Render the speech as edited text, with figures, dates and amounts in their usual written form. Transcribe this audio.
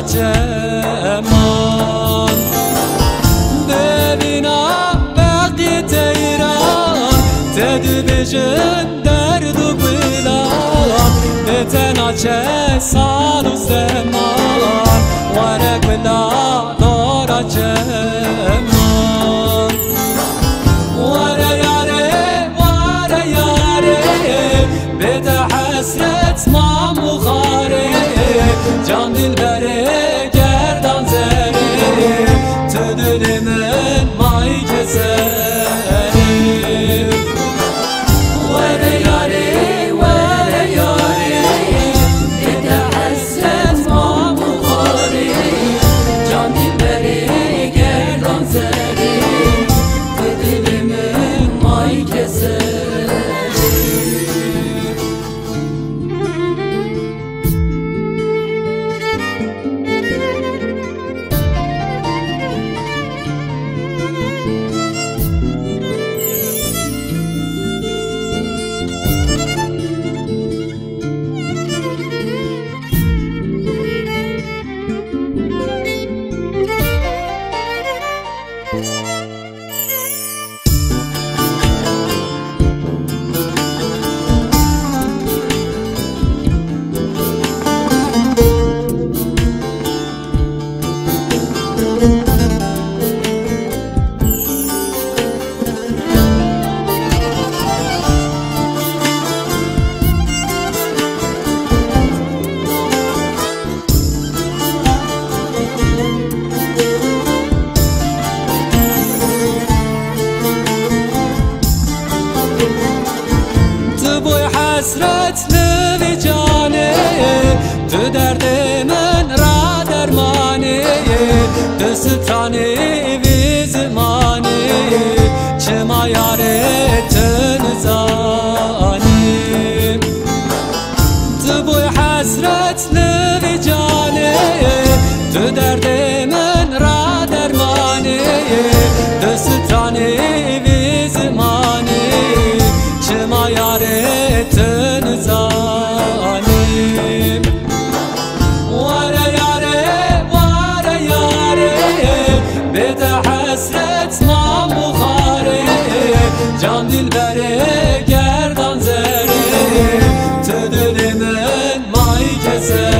چمان ببینا بقی تیران تدی بجن درد و بلان بتنا چه سال و زمان ورق بلا دارا چمان وره یاره بده حسرت ما مخاره جان دل بره گردان زره تو دل من مای کسره وره یاره بده حسرت ما مخاره جان دل بره گردان زره تو دل من مای کسره حسرت لبی جانه تو درد من را درمانه دستانه بی زمانه چه ما یاره تنزانه تو بوی حسرت لبی جانه تو درد من را درمانه دستانه بی زمانه چه ما یاره تنزانیم واره یاره بده حسرت ما بخاره جان دل بره گردان زره تو دل من مای کسه